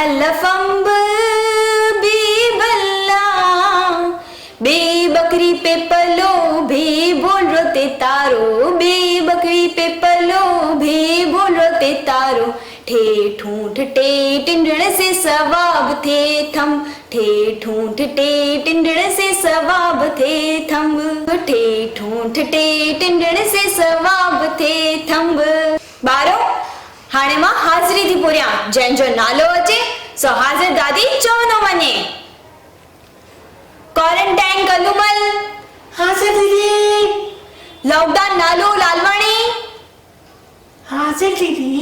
अलफ Amb B बल्ला, बे बकरी पे पलो भे बोल रोते तारो, बे बकरी पे पलो भे बोल रोते तारो। ठेठूं ठे टिंडण से सवाब थे थम, ठेठूं ठे टिंडण से सवाब थे थंब, ठेठूं ठे टिंडण से सवाब थे थंब। बारो हाणे मां हाज़िरी थी पुरियां, जंहिंजो नालो अचे सो हाज़िर दादी चवंदो वञे। क्वारंटाइन कलूमल। हाज़िर दीदी। लॉकडाउन नालो लालवाणी। हाज़िर दीदी।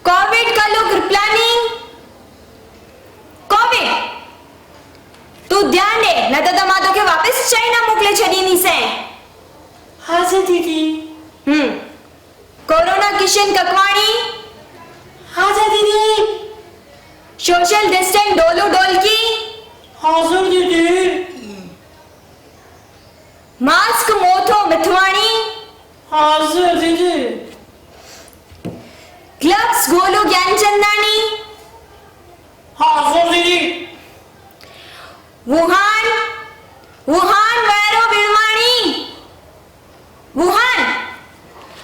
कोविड कलो कृपलानी। कोविड तू ध्यान दे, न तो मां तोखे वापस चाइना मोकले छॾींदीसे। हाज़िर दीदी। कोरोना किशन ककवाणी। हाज़िर दीदी। सोशल डिस्टेंस डोलू डोलकी। हाज़िर दीदी। मास्क मोथो मिथवाणी। हाज़िर दीदी। ग्लव्स गोलू ज्ञानचंदानी। हाज़िर दीदी। वुहान वुहान वैरो विलवाणी। वुहान।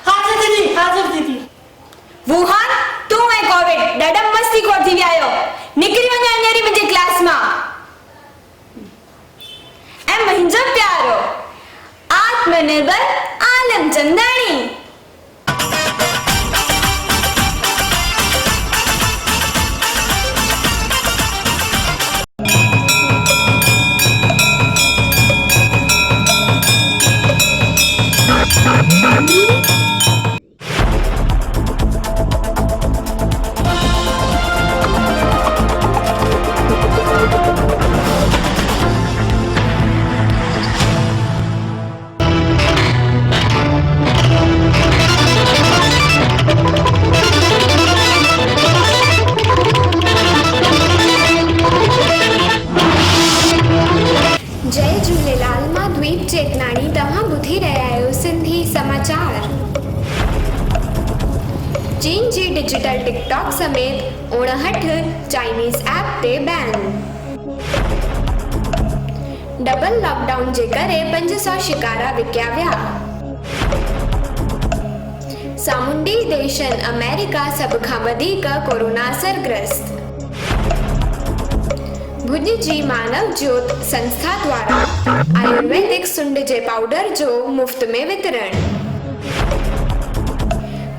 हाज़िर दीदी। हाज़िर दीदी। वुहान तू है कोविड ॾाढा मस्ती खोर थी विया आहियो, निकिरी वञा हींअर मुंहिंजे क्लास मां। ऐं मुंहिंजो प्यारो आत्मनिर्भर आलम चंदाणी। जय झूलेलाल, मां द्वीप चेतनाणी, तव्हां ॿुधी रहिया आहियो सिंधी समाचार। चीन जी डिजिटल टिकटॉक समेत 59 चाइनीज़ ऐप ते बैन। डबल लॉकडाउन जे करे 500 शिकारा विकिया विया। सामुंडी देशनि अमेरिका सभ खां वधीक कोरोना असरग्रस्त। भुज जी मानव ज्योत संस्था द्वारा आयुर्वेदिक सुंड जे पाउडर जो मुफ्त में वितरण।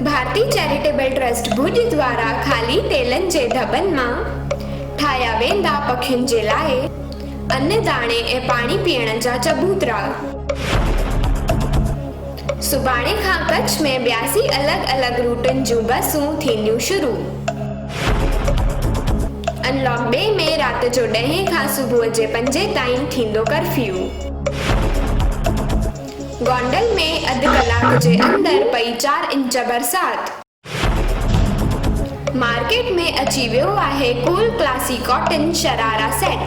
भारती चैरिटेबल ट्रस्ट भुज द्वारा ख़ाली तेलनि जे दॿनि मां ठाहिया वेंदा पखियुनि जे लाइ अन्न दाणे ऐं पाणी पीअण जा चबूतरा। सुभाणे खां कच्छ में 82 अलॻि-अलॻि रूटनि जूं बसूं थींदियूं शुरू। अनलॉक 2 में रात जो 10 खां सुबुह जे 5 ताईं थींदो कर्फ्यू। गोंडल में अधु कलाक जे अंदर पई 4 इंच बरसात। मार्केट में अची वियो आहे cool classy cotton sharara set.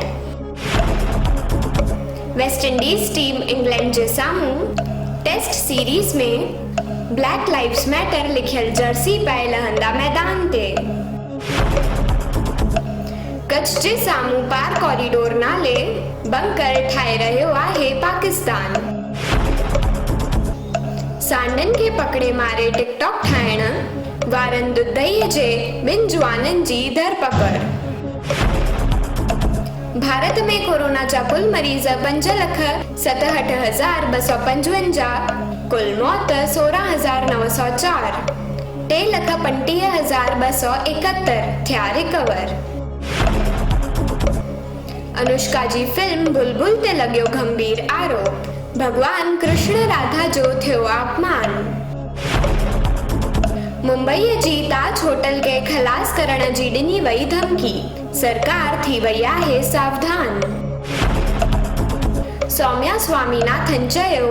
West Indies team England जे साम्हूं टेस्ट सीरीज में ब्लैक लाइव्स मैटर लिखियल जर्सी पाए लहंदा मैदान ते। कच्छ जे साम्हूं पार कॉरिडोर नाले बंकर ठाहे रहियो आहे पाकिस्तान। सांडनि खे पकड़े मारे टिकटॉक ठाहिण वारनि दुधईअ जे 2 जुआननि जी धरपकड़। भारत में कोरोना जा कुल मरीज़ 5,67,255, कुल मौत 16,904, 3,35,271 थिया रिकवर। अनुष्का जी फिल्म बुलबुल ते लॻियो गंभीर आरोप, भगवान कृष्ण राधा जो थियो अपमान। मुंबईअ जी ताज होटल खे खलास करण जी ॾिनी वई धमकी, सरकार थी वई आहे सावधान। सौम्या स्वामीनाथन चयो,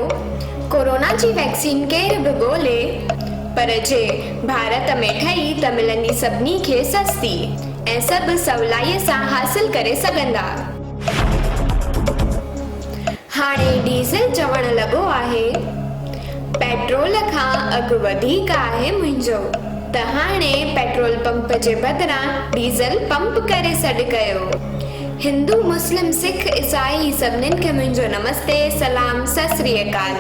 कोरोना जी वैक्सीन केर बि ॻोल्हे, पर जे भारत में ठही त मिलंदी सभिनी खे सस्ती ऐं सभु सवलाईअ सां हासिल करे सघंदा। हाणे डीज़ल चवण लॻो आहे, पेट्रोल खां अघु वधीक आहे मुंहिंजो। त हाणे पेट्रोल पंप जे बदिरां डीज़ल पंप करे सॾ कयो। हिंदू मुस्लिम सिख ईसाई सभिनीनि खे मुंहिंजो नमस्ते, सलाम, सत श्री अकाल।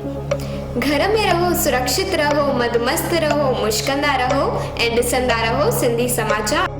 घर में रहो, सुरक्षित रहो, मदमस्त रहो, मुश्कंदा रहो ऐं ॾिसंदा रहो सिंधी समाचार।